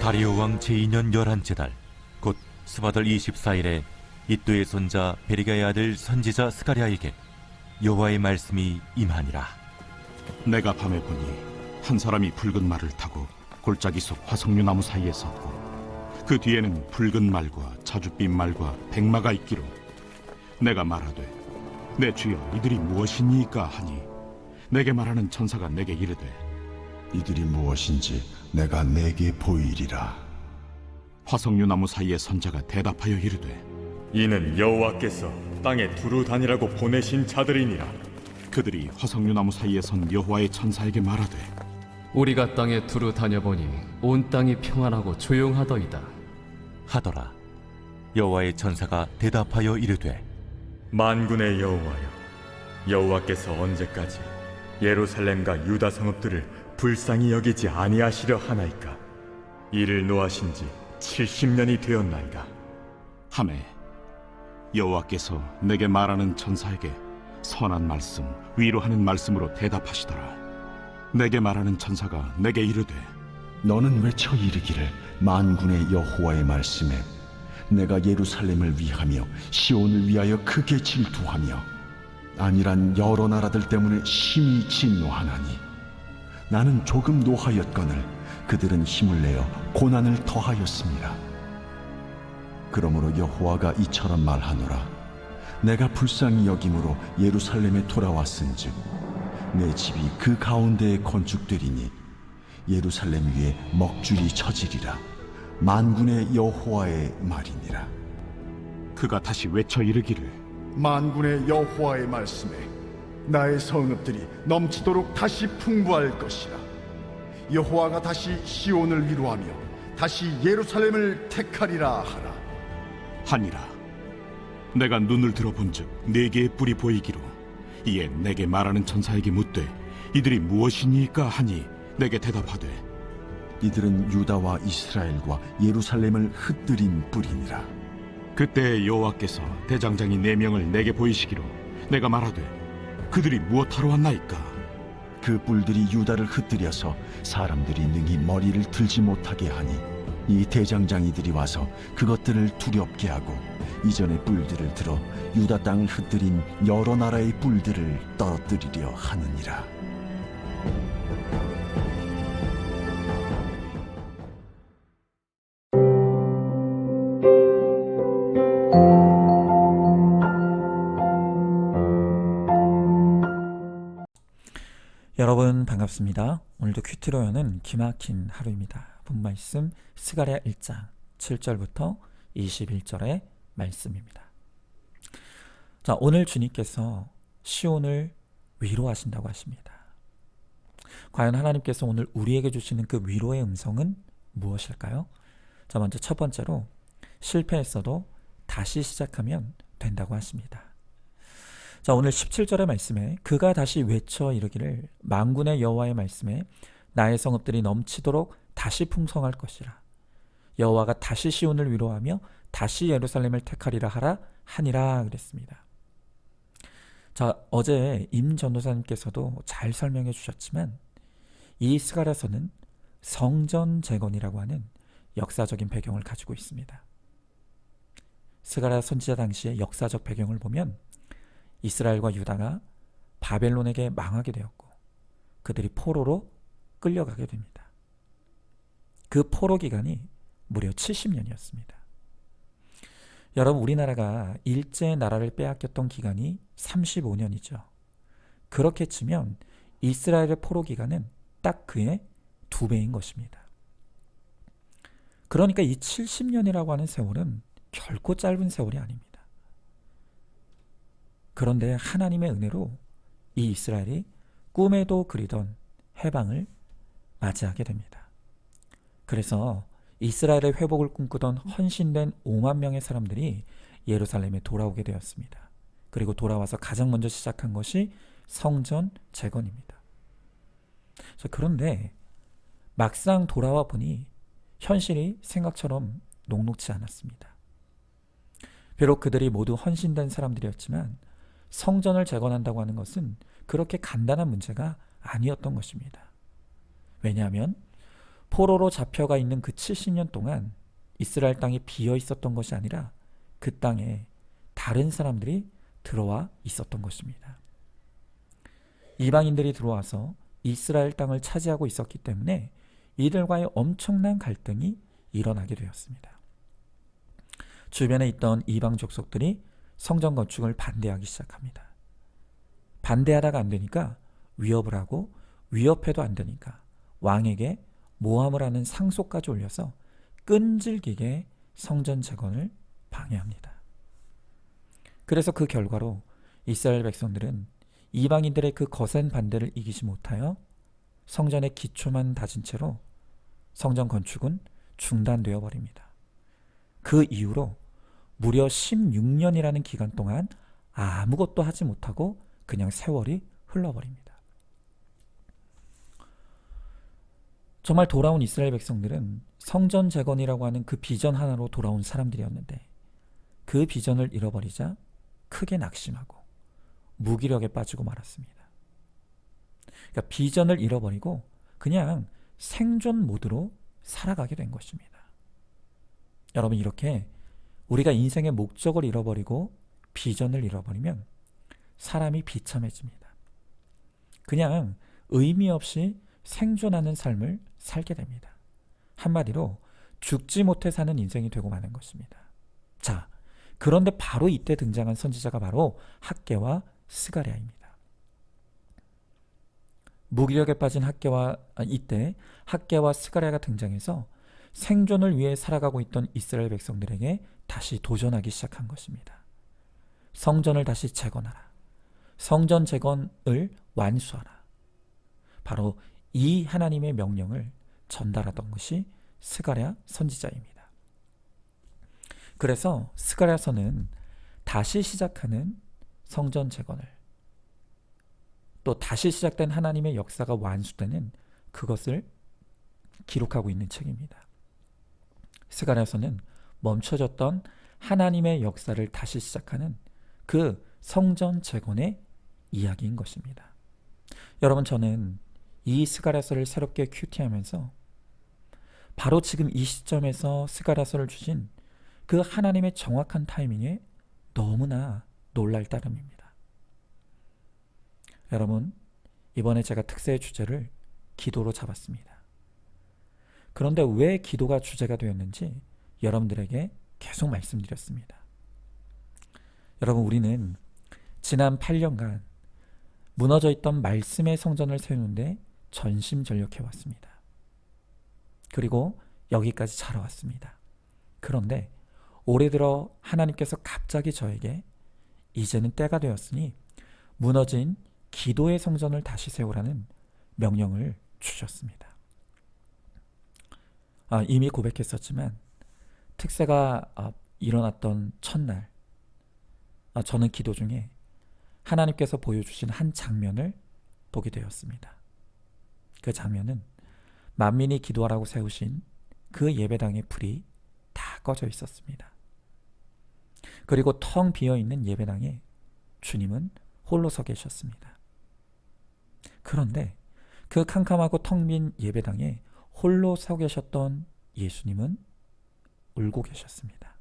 다리오 왕 제2년 11째 달, 곧 스바들 24일에 이또의 손자 베리가의 아들 선지자 스가랴에게 여호와의 말씀이 임하니라. 내가 밤에 보니 한 사람이 붉은 말을 타고 골짜기 속 화석류 나무 사이에 섰고 그 뒤에는 붉은 말과 자줏빛 말과 백마가 있기로 내가 말하되 내 주여 이들이 무엇이니까 하니 내게 말하는 천사가 내게 이르되 이들이 무엇인지 내가 내게 보이리라. 화석류 나무 사이에 선 자가 대답하여 이르되 이는 여호와께서 땅에 두루 다니라고 보내신 자들이니라. 그들이 화석류 나무 사이에 선 여호와의 천사에게 말하되 우리가 땅에 두루 다녀보니 온 땅이 평안하고 조용하더이다 하더라. 여호와의 천사가 대답하여 이르되 만군의 여호와여, 여호와께서 언제까지 예루살렘과 유다 성읍들을 불쌍히 여기지 아니하시려 하나이까? 이를 노하신 지 70년이 되었나이다. 하매 여호와께서 내게 말하는 천사에게 선한 말씀, 위로하는 말씀으로 대답하시더라. 내게 말하는 천사가 내게 이르되 너는 외쳐 이르기를 만군의 여호와의 말씀에 내가 예루살렘을 위하며 시온을 위하여 크게 질투하며 아니란 여러 나라들 때문에 심히 진노하나니 나는 조금 노하였거늘 그들은 힘을 내어 고난을 더하였습니다. 그러므로 여호와가 이처럼 말하노라. 내가 불쌍히 여김으로 예루살렘에 돌아왔은즉 내 집이 그 가운데에 건축되리니 예루살렘 위에 먹줄이 쳐지리라. 만군의 여호와의 말이니라. 그가 다시 외쳐 이르기를 만군의 여호와의 말씀에 나의 성읍들이 넘치도록 다시 풍부할 것이라. 여호와가 다시 시온을 위로하며 다시 예루살렘을 택하리라 하라. 하니라. 내가 눈을 들어본즉 네 개의 뿔이 보이기로 이에 내게 말하는 천사에게 묻되 이들이 무엇이니까 하니 내게 대답하되 이들은 유다와 이스라엘과 예루살렘을 흩뜨린 뿌리니라. 그때 여호와께서 대장장이 4명을 내게 보이시기로 내가 말하되 그들이 무엇하러 왔나이까? 그 뿔들이 유다를 흩뜨려서 사람들이 능히 머리를 들지 못하게 하니 이 대장장이들이 와서 그것들을 두렵게 하고 이전의 뿔들을 들어 유다 땅을 흩뜨린 여러 나라의 뿔들을 떨어뜨리려 하느니라. 여러분 반갑습니다. 오늘도 큐티로 여는 기막힌 하루입니다. 본 말씀 스가랴 1장 7절부터 21절의 말씀입니다. 자, 오늘 주님께서 시온을 위로하신다고 하십니다. 과연 하나님께서 오늘 우리에게 주시는 그 위로의 음성은 무엇일까요? 자, 먼저 첫 번째로 실패했어도 다시 시작하면 된다고 하십니다. 자, 오늘 17절의 말씀에 그가 다시 외쳐 이르기를 만군의 여호와의 말씀에 나의 성읍들이 넘치도록 다시 풍성할 것이라. 여호와가 다시 시온을 위로하며 다시 예루살렘을 택하리라 하라 하니라 그랬습니다. 자, 어제 임 전도사님께서도 잘 설명해 주셨지만 이 스가랴서는 성전 재건이라고 하는 역사적인 배경을 가지고 있습니다. 스가랴 선지자 당시의 역사적 배경을 보면 이스라엘과 유다가 바벨론에게 망하게 되었고 그들이 포로로 끌려가게 됩니다. 그 포로 기간이 무려 70년이었습니다. 여러분, 우리나라가 일제 나라를 빼앗겼던 기간이 35년이죠. 그렇게 치면 이스라엘의 포로 기간은 딱 그의 2배인 것입니다. 그러니까 이 70년이라고 하는 세월은 결코 짧은 세월이 아닙니다. 그런데 하나님의 은혜로 이 이스라엘이 꿈에도 그리던 해방을 맞이하게 됩니다. 그래서 이스라엘의 회복을 꿈꾸던 헌신된 5만 명의 사람들이 예루살렘에 돌아오게 되었습니다. 그리고 돌아와서 가장 먼저 시작한 것이 성전 재건입니다. 그런데 막상 돌아와 보니 현실이 생각처럼 녹록지 않았습니다. 비록 그들이 모두 헌신된 사람들이었지만 성전을 재건한다고 하는 것은 그렇게 간단한 문제가 아니었던 것입니다. 왜냐하면 포로로 잡혀가 있는 그 70년 동안 이스라엘 땅이 비어 있었던 것이 아니라 그 땅에 다른 사람들이 들어와 있었던 것입니다. 이방인들이 들어와서 이스라엘 땅을 차지하고 있었기 때문에 이들과의 엄청난 갈등이 일어나게 되었습니다. 주변에 있던 이방 족속들이 성전 건축을 반대하기 시작합니다. 반대하다가 안 되니까 위협을 하고, 위협해도 안 되니까 왕에게 모함을 하는 상소까지 올려서 끈질기게 성전 재건을 방해합니다. 그래서 그 결과로 이스라엘 백성들은 이방인들의 그 거센 반대를 이기지 못하여 성전의 기초만 다진 채로 성전 건축은 중단되어 버립니다. 그 이후로 무려 16년이라는 기간 동안 아무것도 하지 못하고 그냥 세월이 흘러버립니다. 정말 돌아온 이스라엘 백성들은 성전 재건이라고 하는 그 비전 하나로 돌아온 사람들이었는데, 그 비전을 잃어버리자 크게 낙심하고 무기력에 빠지고 말았습니다. 그러니까 비전을 잃어버리고 그냥 생존 모드로 살아가게 된 것입니다. 여러분, 이렇게 우리가 인생의 목적을 잃어버리고 비전을 잃어버리면 사람이 비참해집니다. 그냥 의미 없이 생존하는 삶을 살게 됩니다. 한마디로 죽지 못해 사는 인생이 되고 마는 것입니다. 자, 그런데 바로 이때 등장한 선지자가 바로 학개와 스가랴입니다. 무기력에 빠진 이때 학개와 스가랴가 등장해서 생존을 위해 살아가고 있던 이스라엘 백성들에게 다시 도전하기 시작한 것입니다. 성전을 다시 재건하라. 성전 재건을 완수하라. 바로 이 하나님의 명령을 전달하던 것이 스가랴 선지자입니다. 그래서 스가랴서는 다시 시작하는 성전 재건을, 또 다시 시작된 하나님의 역사가 완수되는 그것을 기록하고 있는 책입니다. 스가랴서는 멈춰졌던 하나님의 역사를 다시 시작하는 그 성전 재건의 이야기인 것입니다. 여러분, 저는 이 스가랴서를 새롭게 큐티하면서 바로 지금 이 시점에서 스가랴서를 주신 그 하나님의 정확한 타이밍에 너무나 놀랄 따름입니다. 여러분, 이번에 제가 특세의 주제를 기도로 잡았습니다. 그런데 왜 기도가 주제가 되었는지 여러분들에게 계속 말씀드렸습니다. 여러분, 우리는 지난 8년간 무너져 있던 말씀의 성전을 세우는데 전심전력해 왔습니다. 그리고 여기까지 자라왔습니다. 그런데 올해 들어 하나님께서 갑자기 저에게 이제는 때가 되었으니 무너진 기도의 성전을 다시 세우라는 명령을 주셨습니다. 이미 고백했었지만 특세가 일어났던 첫날, 저는 기도 중에 하나님께서 보여주신 한 장면을 보게 되었습니다. 그 장면은 만민이 기도하라고 세우신 그 예배당의 불이 다 꺼져 있었습니다. 그리고 텅 비어있는 예배당에 주님은 홀로 서 계셨습니다. 그런데 그 캄캄하고 텅 빈 예배당에 홀로 서 계셨던 예수님은 울고 계셨습니다.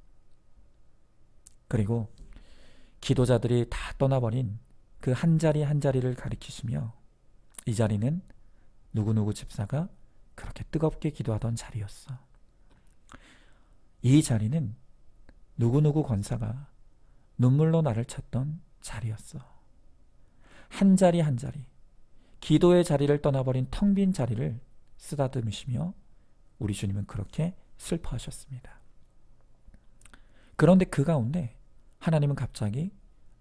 그리고 기도자들이 다 떠나버린 그 한 자리 한 자리를 가리키시며, 이 자리는 누구누구 집사가 그렇게 뜨겁게 기도하던 자리였어. 이 자리는 누구누구 권사가 눈물로 나를 찾던 자리였어. 한 자리 한 자리, 기도의 자리를 떠나버린 텅 빈 자리를 쓰다듬으시며 우리 주님은 그렇게 슬퍼하셨습니다. 그런데 그 가운데 하나님은 갑자기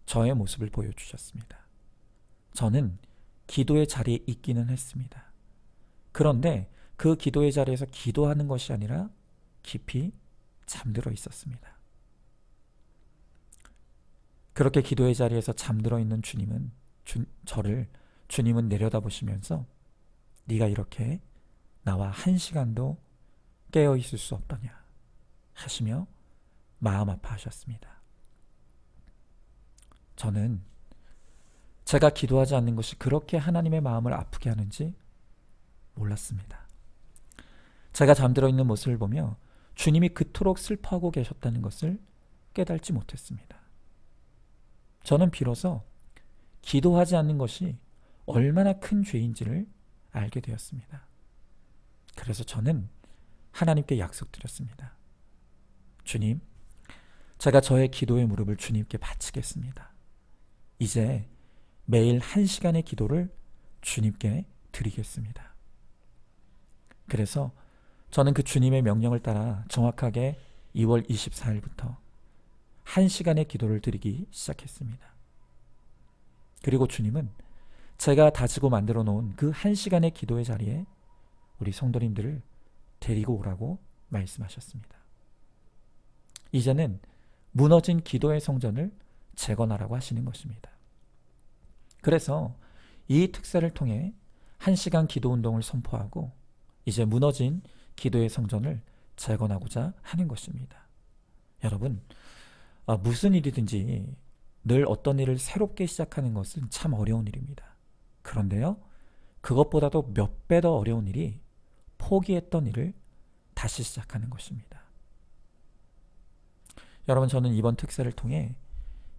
저의 모습을 보여주셨습니다. 저는 기도의 자리에 있기는 했습니다. 그런데 그 기도의 자리에서 기도하는 것이 아니라 깊이 잠들어 있었습니다. 그렇게 기도의 자리에서 잠들어 있는 주님은 주님은 내려다보시면서 네가 이렇게 나와 한 시간도 깨어 있을 수 없더냐 하시며 마음 아파하셨습니다. 저는 제가 기도하지 않는 것이 그렇게 하나님의 마음을 아프게 하는지 몰랐습니다. 제가 잠들어 있는 모습을 보며 주님이 그토록 슬퍼하고 계셨다는 것을 깨닫지 못했습니다. 저는 비로소 기도하지 않는 것이 얼마나 큰 죄인지를 알게 되었습니다. 그래서 저는 하나님께 약속드렸습니다. 주님, 제가 저의 기도의 무릎을 주님께 바치겠습니다. 이제 매일 1시간의 기도를 주님께 드리겠습니다. 그래서 저는 그 주님의 명령을 따라 정확하게 2월 24일부터 1시간의 기도를 드리기 시작했습니다. 그리고 주님은 제가 다지고 만들어 놓은 그 1시간의 기도의 자리에 우리 성도님들을 데리고 오라고 말씀하셨습니다. 이제는 무너진 기도의 성전을 재건하라고 하시는 것입니다. 그래서 이 특사를 통해 1시간 기도 운동을 선포하고 이제 무너진 기도의 성전을 재건하고자 하는 것입니다. 여러분, 무슨 일이든지 늘 어떤 일을 새롭게 시작하는 것은 참 어려운 일입니다. 그런데요, 그것보다도 몇 배 더 어려운 일이 포기했던 일을 다시 시작하는 것입니다. 여러분, 저는 이번 특사를 통해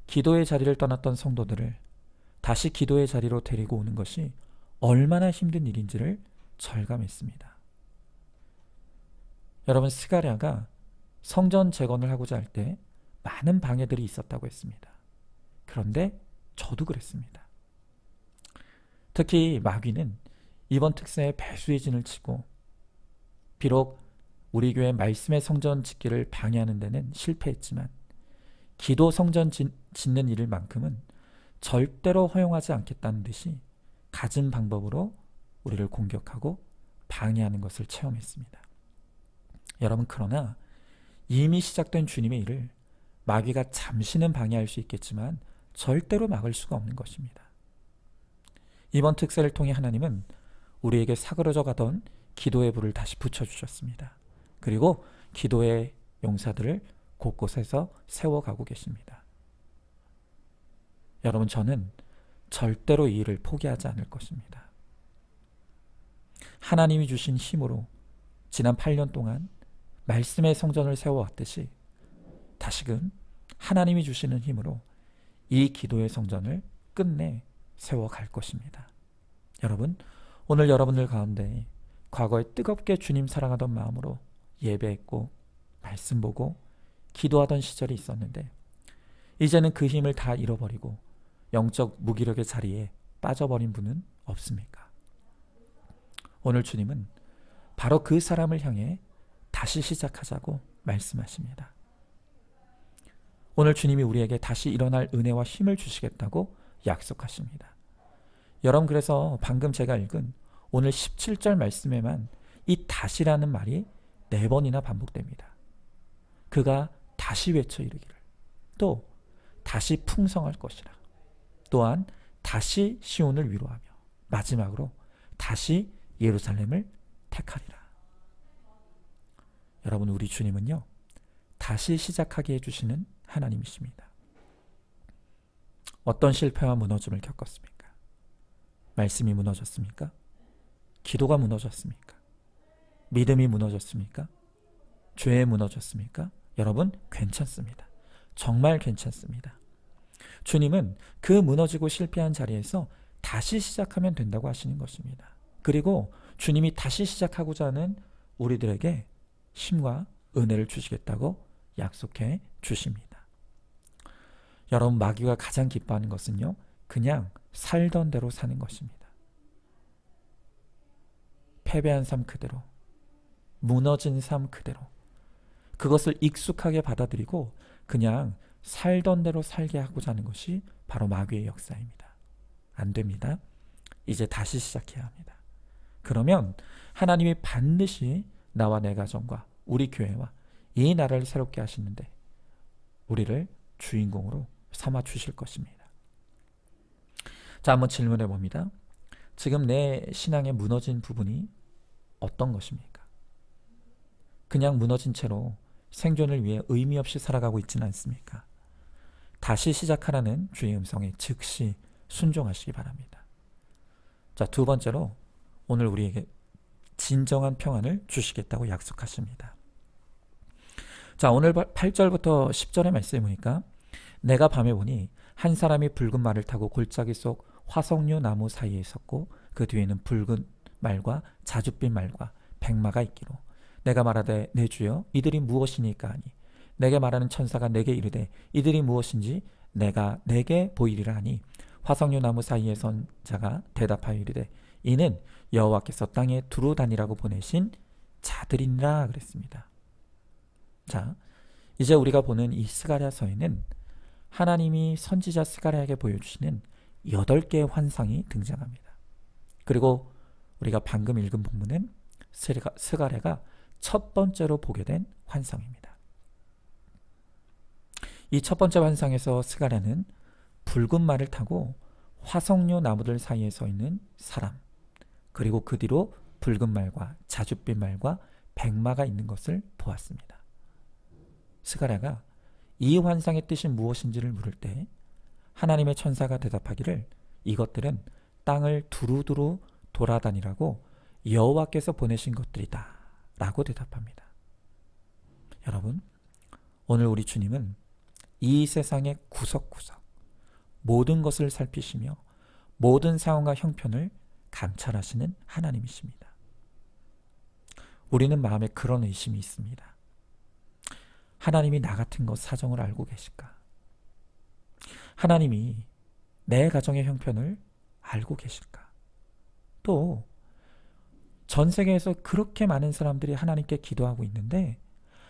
기도의 자리를 떠났던 성도들을 다시 기도의 자리로 데리고 오는 것이 얼마나 힘든 일인지를 절감했습니다. 여러분, 스가랴가 성전 재건을 하고자 할 때 많은 방해들이 있었다고 했습니다. 그런데 저도 그랬습니다. 특히 마귀는 이번 특사에 배수의 진을 치고 비록 우리 교회 말씀의 성전 짓기를 방해하는 데는 실패했지만 기도 성전 짓는 일만큼은 절대로 허용하지 않겠다는 듯이 갖은 방법으로 우리를 공격하고 방해하는 것을 체험했습니다. 여러분, 그러나 이미 시작된 주님의 일을 마귀가 잠시는 방해할 수 있겠지만 절대로 막을 수가 없는 것입니다. 이번 특사를 통해 하나님은 우리에게 사그러져 가던 기도의 불을 다시 붙여주셨습니다. 그리고 기도의 용사들을 곳곳에서 세워가고 계십니다. 여러분, 저는 절대로 이 일을 포기하지 않을 것입니다. 하나님이 주신 힘으로 지난 8년 동안 말씀의 성전을 세워왔듯이 다시금 하나님이 주시는 힘으로 이 기도의 성전을 끝내 세워갈 것입니다. 여러분, 오늘 여러분들 가운데 과거에 뜨겁게 주님 사랑하던 마음으로 예배했고 말씀 보고 기도하던 시절이 있었는데 이제는 그 힘을 다 잃어버리고 영적 무기력의 자리에 빠져버린 분은 없습니까? 오늘 주님은 바로 그 사람을 향해 다시 시작하자고 말씀하십니다. 오늘 주님이 우리에게 다시 일어날 은혜와 힘을 주시겠다고 약속하십니다. 여러분, 그래서 방금 제가 읽은 오늘 17절 말씀에만 이 다시라는 말이 4번이나 반복됩니다. 그가 다시 외쳐 이르기를, 또 다시 풍성할 것이라, 또한 다시 시온을 위로하며 마지막으로 다시 예루살렘을 택하리라. 여러분, 우리 주님은요, 다시 시작하게 해주시는 하나님이십니다. 어떤 실패와 무너짐을 겪었습니까? 말씀이 무너졌습니까? 기도가 무너졌습니까? 믿음이 무너졌습니까? 죄에 무너졌습니까? 여러분, 괜찮습니다. 정말 괜찮습니다. 주님은 그 무너지고 실패한 자리에서 다시 시작하면 된다고 하시는 것입니다. 그리고 주님이 다시 시작하고자 하는 우리들에게 힘과 은혜를 주시겠다고 약속해 주십니다. 여러분, 마귀가 가장 기뻐하는 것은요, 그냥 살던 대로 사는 것입니다. 패배한 삶 그대로, 무너진 삶 그대로, 그것을 익숙하게 받아들이고 그냥 살던 대로 살게 하고자 하는 것이 바로 마귀의 역사입니다. 안 됩니다. 이제 다시 시작해야 합니다. 그러면 하나님이 반드시 나와 내 가정과 우리 교회와 이 나라를 새롭게 하시는데 우리를 주인공으로 삼아 주실 것입니다. 자, 한번 질문해 봅니다. 지금 내 신앙에 무너진 부분이 어떤 것입니까? 그냥 무너진 채로 생존을 위해 의미 없이 살아가고 있지는 않습니까? 다시 시작하라는 주의 음성에 즉시 순종하시기 바랍니다. 자, 두 번째로 오늘 우리에게 진정한 평안을 주시겠다고 약속하십니다. 자, 오늘 8절부터 10절의 말씀에 보니까 내가 밤에 보니 한 사람이 붉은 말을 타고 골짜기 속 화석류 나무 사이에 섰고 그 뒤에는 붉은 말과 자줏빛 말과 백마가 있기로 내가 말하되 내 주여 이들이 무엇이니까 하니 내게 말하는 천사가 내게 이르되 이들이 무엇인지 내가 내게 보이리라 하니 화석류 나무 사이에 선 자가 대답하여 이르되 이는 여호와께서 땅에 두루 다니라고 보내신 자들이니라 그랬습니다. 자, 이제 우리가 보는 이 스가랴서에는 하나님이 선지자 스가랴에게 보여주시는 8개의 환상이 등장합니다. 그리고 우리가 방금 읽은 본문은 스가랴가 첫 번째로 보게 된 환상입니다. 이 첫 번째 환상에서 스가랴는 붉은 말을 타고 화석류 나무들 사이에 서 있는 사람, 그리고 그 뒤로 붉은 말과 자줏빛 말과 백마가 있는 것을 보았습니다. 스가랴가 이 환상의 뜻이 무엇인지를 물을 때 하나님의 천사가 대답하기를 이것들은 땅을 두루두루 돌아다니라고 여호와께서 보내신 것들이다 라고 대답합니다. 여러분, 오늘 우리 주님은 이 세상의 구석구석 모든 것을 살피시며 모든 상황과 형편을 감찰하시는 하나님이십니다. 우리는 마음에 그런 의심이 있습니다. 하나님이 나 같은 것 사정을 알고 계실까? 하나님이 내 가정의 형편을 알고 계실까? 또 전 세계에서 그렇게 많은 사람들이 하나님께 기도하고 있는데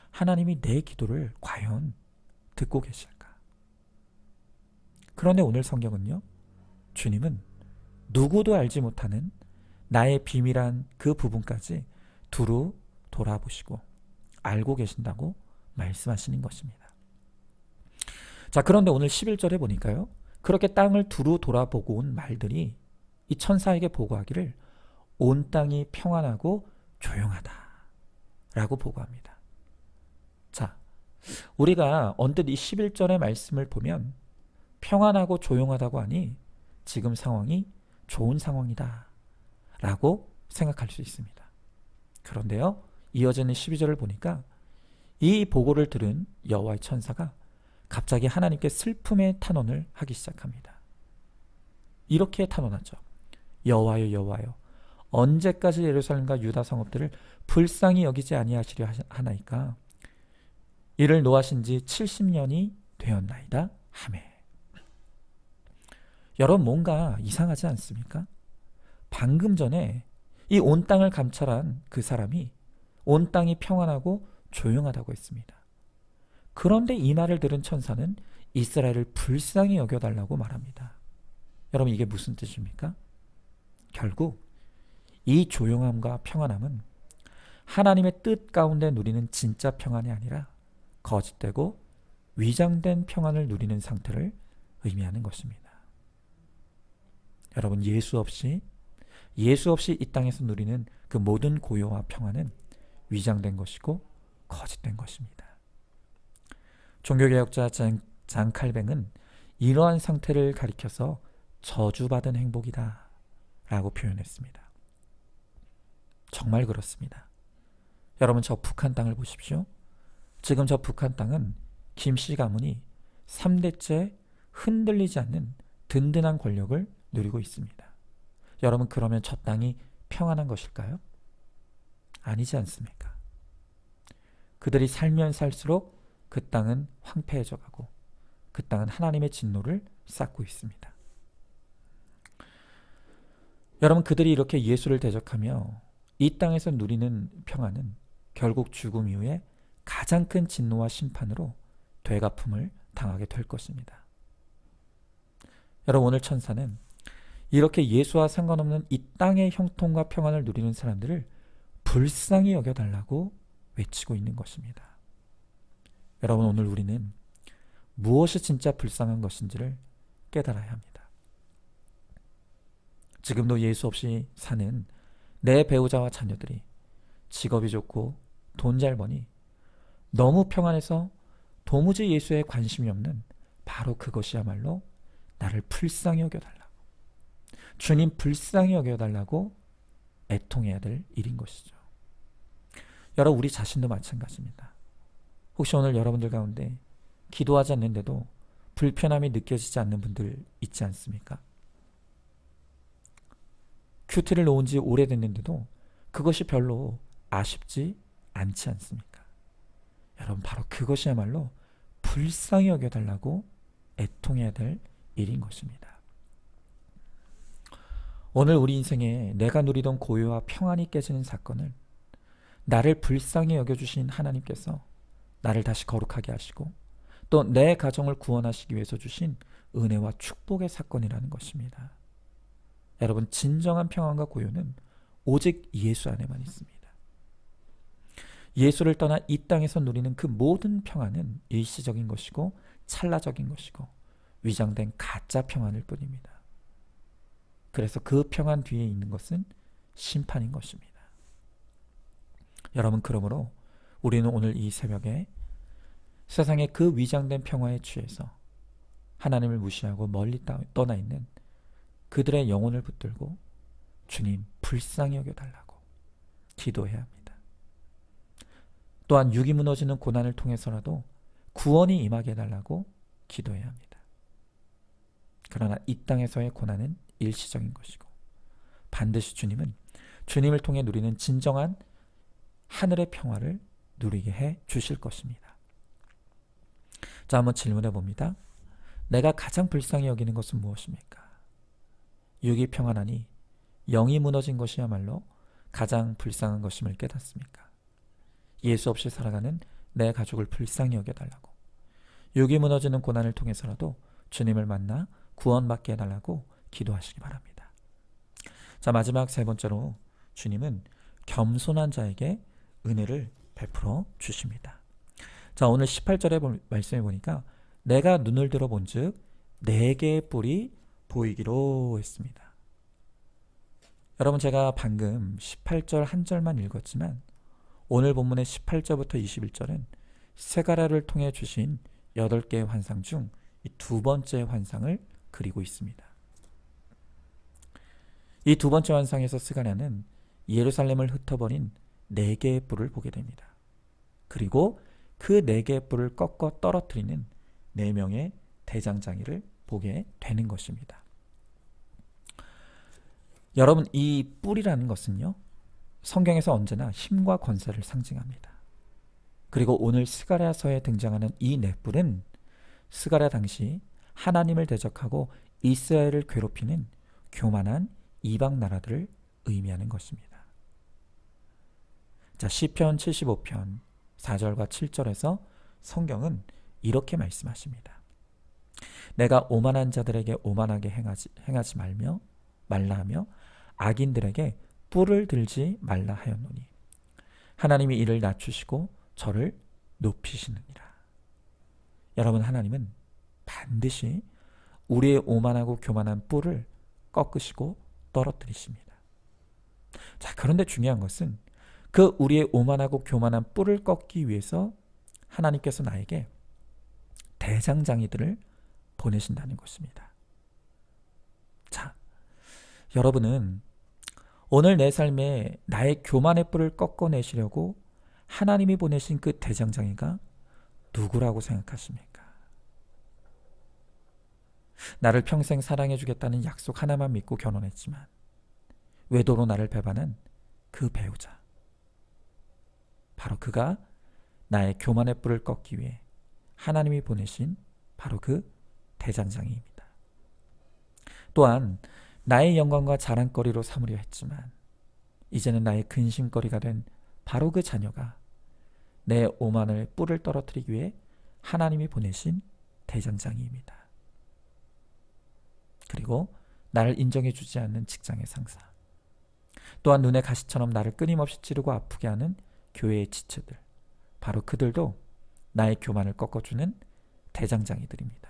하나님이 내 기도를 과연 듣고 계실까? 그런데 오늘 성경은요, 주님은 누구도 알지 못하는 나의 비밀한 그 부분까지 두루 돌아보시고 알고 계신다고 말씀하시는 것입니다. 자, 그런데 오늘 11절에 보니까요, 그렇게 땅을 두루 돌아보고 온 말들이 이 천사에게 보고하기를 온 땅이 평안하고 조용하다 라고 보고합니다. 자, 우리가 언뜻 이 11절의 말씀을 보면 평안하고 조용하다고 하니 지금 상황이 좋은 상황이다 라고 생각할 수 있습니다. 그런데요, 이어지는 12절을 보니까 이 보고를 들은 여호와의 천사가 갑자기 하나님께 슬픔의 탄원을 하기 시작합니다. 이렇게 탄원하죠. 여호와여 여호와여, 언제까지 예루살렘과 유다 성읍들을 불쌍히 여기지 아니하시려 하나이까? 이를 노하신 지 70년이 되었나이다 하매. 여러분, 뭔가 이상하지 않습니까? 방금 전에 이 온 땅을 감찰한 그 사람이 온 땅이 평안하고 조용하다고 했습니다. 그런데 이 말을 들은 천사는 이스라엘을 불쌍히 여겨달라고 말합니다. 여러분, 이게 무슨 뜻입니까? 결국 이 조용함과 평안함은 하나님의 뜻 가운데 누리는 진짜 평안이 아니라 거짓되고 위장된 평안을 누리는 상태를 의미하는 것입니다. 여러분, 예수 없이 이 땅에서 누리는 그 모든 고요와 평안은 위장된 것이고 거짓된 것입니다. 종교개혁자 장 칼뱅은 이러한 상태를 가리켜서 저주받은 행복이다 라고 표현했습니다. 정말 그렇습니다. 여러분, 저 북한 땅을 보십시오. 지금 저 북한 땅은 김씨 가문이 3대째 흔들리지 않는 든든한 권력을 누리고 있습니다. 여러분, 그러면 저 땅이 평안한 것일까요? 아니지 않습니까? 그들이 살면 살수록 그 땅은 황폐해져 가고 그 땅은 하나님의 진노를 쌓고 있습니다. 여러분, 그들이 이렇게 예수를 대적하며 이 땅에서 누리는 평안은 결국 죽음 이후에 가장 큰 진노와 심판으로 되갚음을 당하게 될 것입니다. 여러분, 오늘 천사는 이렇게 예수와 상관없는 이 땅의 형통과 평안을 누리는 사람들을 불쌍히 여겨달라고 외치고 있는 것입니다. 여러분, 오늘 우리는 무엇이 진짜 불쌍한 것인지를 깨달아야 합니다. 지금도 예수 없이 사는 내 배우자와 자녀들이 직업이 좋고 돈 잘 버니 너무 평안해서 도무지 예수에 관심이 없는 바로 그것이야말로 나를 불쌍히 여겨달라고, 주님 불쌍히 여겨달라고 애통해야 될 일인 것이죠. 여러분, 우리 자신도 마찬가지입니다. 혹시 오늘 여러분들 가운데 기도하지 않는데도 불편함이 느껴지지 않는 분들 있지 않습니까? 큐티를 놓은 지 오래됐는데도 그것이 별로 아쉽지 않지 않습니까? 여러분, 바로 그것이야말로 불쌍히 여겨달라고 애통해야 될 일인 것입니다. 오늘 우리 인생에 내가 누리던 고요와 평안이 깨지는 사건을 나를 불쌍히 여겨주신 하나님께서 나를 다시 거룩하게 하시고 또 내 가정을 구원하시기 위해서 주신 은혜와 축복의 사건이라는 것입니다. 여러분, 진정한 평안과 고요는 오직 예수 안에만 있습니다. 예수를 떠나 이 땅에서 누리는 그 모든 평안은 일시적인 것이고 찰나적인 것이고 위장된 가짜 평안일 뿐입니다. 그래서 그 평안 뒤에 있는 것은 심판인 것입니다. 여러분, 그러므로 우리는 오늘 이 새벽에 세상의 그 위장된 평화에 취해서 하나님을 무시하고 멀리 떠나 있는 그들의 영혼을 붙들고 주님 불쌍히 여겨달라고 기도해야 합니다. 또한 육이 무너지는 고난을 통해서라도 구원이 임하게 해달라고 기도해야 합니다. 그러나 이 땅에서의 고난은 일시적인 것이고 반드시 주님은 주님을 통해 누리는 진정한 하늘의 평화를 누리게 해 주실 것입니다. 자, 한번 질문해 봅니다. 내가 가장 불쌍히 여기는 것은 무엇입니까? 육이 평안하니 영이 무너진 것이야말로 가장 불쌍한 것임을 깨닫습니까? 예수 없이 살아가는 내 가족을 불쌍히 여겨달라고, 육이 무너지는 고난을 통해서라도 주님을 만나 구원받게 해달라고 기도하시기 바랍니다. 자, 마지막 세 번째로 주님은 겸손한 자에게 은혜를 베풀어 주십니다. 자, 오늘 18절에 말씀해 보니까 내가 눈을 들어 본즉 네 개의 뿔이 보이기로 했습니다. 여러분, 제가 방금 18절 한 절만 읽었지만 오늘 본문의 18절부터 21절은 세가랴를 통해 주신 8개의 환상 중 이 두 번째 환상을 그리고 있습니다. 이 두 번째 환상에서 스가랴는 예루살렘을 흩어버린 4개의 뿔을 보게 됩니다. 그리고 그 4개의 뿔을 꺾어 떨어뜨리는 4명의 대장장이를 보게 되는 것입니다. 여러분, 이 뿔이라는 것은요, 성경에서 언제나 힘과 권세를 상징합니다. 그리고 오늘 스가랴서에 등장하는 이 4뿔은 스가랴 당시 하나님을 대적하고 이스라엘을 괴롭히는 교만한 이방 나라들을 의미하는 것입니다. 자, 시편 75편 4절과 7절에서 성경은 이렇게 말씀하십니다. 내가 오만한 자들에게 오만하게 행하지 말라 하며 악인들에게 뿔을 들지 말라 하였노니 하나님이 이를 낮추시고 저를 높이시느니라. 여러분, 하나님은 반드시 우리의 오만하고 교만한 뿔을 꺾으시고 떨어뜨리십니다. 자, 그런데 중요한 것은 그 우리의 오만하고 교만한 뿔을 꺾기 위해서 하나님께서 나에게 대장장이들을 보내신다는 것입니다. 자, 여러분은 오늘 내 삶에 나의 교만의 뿔을 꺾어내시려고 하나님이 보내신 그 대장장이가 누구라고 생각하십니까? 나를 평생 사랑해주겠다는 약속 하나만 믿고 결혼했지만 외도로 나를 배반한 그 배우자, 바로 그가 나의 교만의 뿔을 꺾기 위해 하나님이 보내신 바로 그 대장장이입니다. 또한 나의 영광과 자랑거리로 삼으려 했지만 이제는 나의 근심거리가 된 바로 그 자녀가 내 오만의 뿔을 떨어뜨리기 위해 하나님이 보내신 대장장이입니다. 그리고 나를 인정해 주지 않는 직장의 상사, 또한 눈의 가시처럼 나를 끊임없이 찌르고 아프게 하는 교회의 지체들, 바로 그들도 나의 교만을 꺾어주는 대장장이들입니다.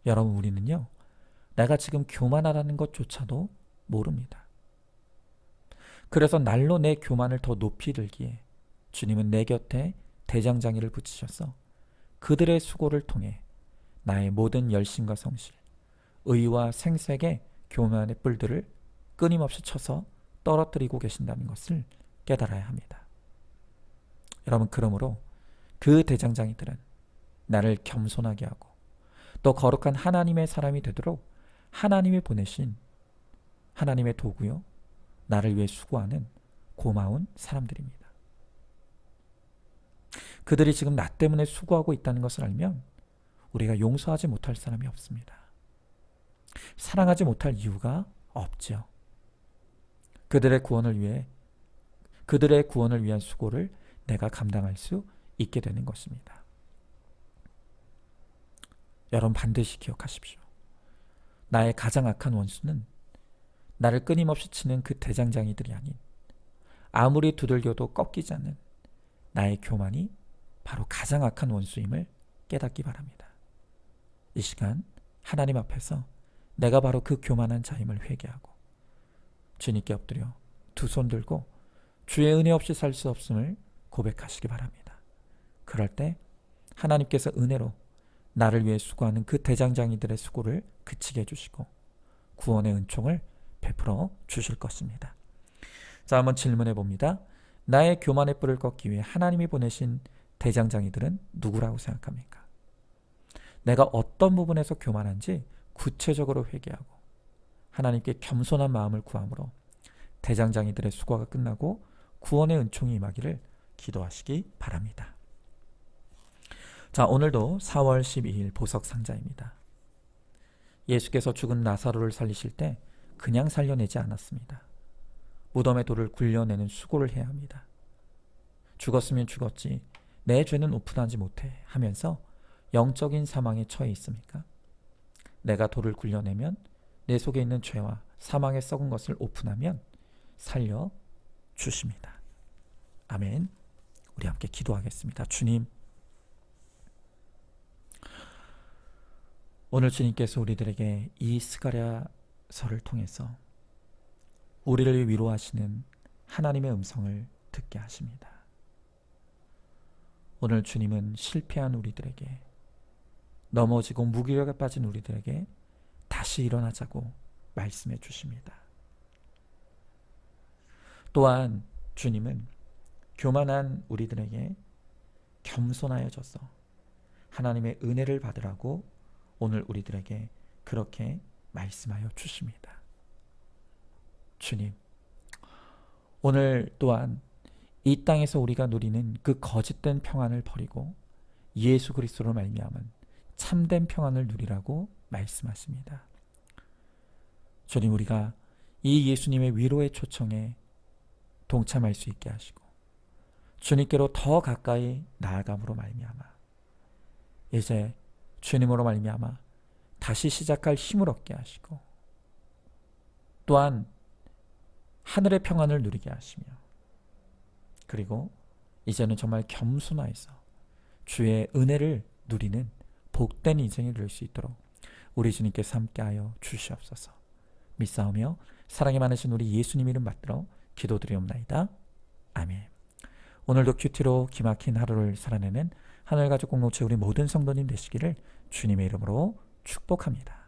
여러분, 우리는요, 내가 지금 교만하다는 것조차도 모릅니다. 그래서 날로 내 교만을 더 높이 들기에 주님은 내 곁에 대장장이를 붙이셔서 그들의 수고를 통해 나의 모든 열심과 성실, 의와 생색의 교만의 뿔들을 끊임없이 쳐서 떨어뜨리고 계신다는 것을 깨달아야 합니다. 여러분, 그러므로 그 대장장이들은 나를 겸손하게 하고 또 거룩한 하나님의 사람이 되도록 하나님이 보내신 하나님의 도구요, 나를 위해 수고하는 고마운 사람들입니다. 그들이 지금 나 때문에 수고하고 있다는 것을 알면 우리가 용서하지 못할 사람이 없습니다. 사랑하지 못할 이유가 없죠. 그들의 구원을 위한 수고를 내가 감당할 수 있게 되는 것입니다. 여러분, 반드시 기억하십시오. 나의 가장 악한 원수는 나를 끊임없이 치는 그 대장장이들이 아닌, 아무리 두들겨도 꺾이지 않는 나의 교만이 바로 가장 악한 원수임을 깨닫기 바랍니다. 이 시간 하나님 앞에서 내가 바로 그 교만한 자임을 회개하고 주님께 엎드려 두 손 들고 주의 은혜 없이 살 수 없음을 고백하시기 바랍니다. 그럴 때 하나님께서 은혜로 나를 위해 수고하는 그 대장장이들의 수고를 그치게 해주시고 구원의 은총을 베풀어 주실 것입니다. 자, 한번 질문해 봅니다. 나의 교만의 뿔을 꺾기 위해 하나님이 보내신 대장장이들은 누구라고 생각합니까? 내가 어떤 부분에서 교만한지 구체적으로 회개하고 하나님께 겸손한 마음을 구함으로 대장장이들의 수고가 끝나고 구원의 은총이 임하기를 기도하시기 바랍니다. 자, 오늘도 4월 12일 보석상자입니다. 예수께서 죽은 나사로를 살리실 때 그냥 살려내지 않았습니다. 무덤의 돌을 굴려내는 수고를 해야 합니다. 죽었으면 죽었지 내 죄는 오픈하지 못해 하면서 영적인 사망에 처해 있습니까? 내가 돌을 굴려내면 내 속에 있는 죄와 사망의 썩은 것을 오픈하면 살려 주십니다. 아멘. 우리 함께 기도하겠습니다. 주님, 오늘 주님께서 우리들에게 이 스가랴서를 통해서 우리를 위로하시는 하나님의 음성을 듣게 하십니다. 오늘 주님은 실패한 우리들에게, 넘어지고 무기력에 빠진 우리들에게 다시 일어나자고 말씀해 주십니다. 또한 주님은 교만한 우리들에게 겸손하여져서 하나님의 은혜를 받으라고 오늘 우리들에게 그렇게 말씀하여 주십니다. 주님, 오늘 또한 이 땅에서 우리가 누리는 그 거짓된 평안을 버리고 예수 그리스도로 말미암은 참된 평안을 누리라고 말씀하십니다. 주님, 우리가 이 예수님의 위로의 초청에 동참할 수 있게 하시고 주님께로 더 가까이 나아감으로 말미암아 이제 주님으로 말미암아 다시 시작할 힘을 얻게 하시고 또한 하늘의 평안을 누리게 하시며 그리고 이제는 정말 겸손하여서 주의 은혜를 누리는 복된 인생이 될 수 있도록 우리 주님께서 함께하여 주시옵소서. 믿사오며 사랑이 많으신 우리 예수님 이름 받들어 기도드리옵나이다. 아멘. 오늘도 큐티로 기막힌 하루를 살아내는 하늘가족 공동체 우리 모든 성도님 되시기를 주님의 이름으로 축복합니다.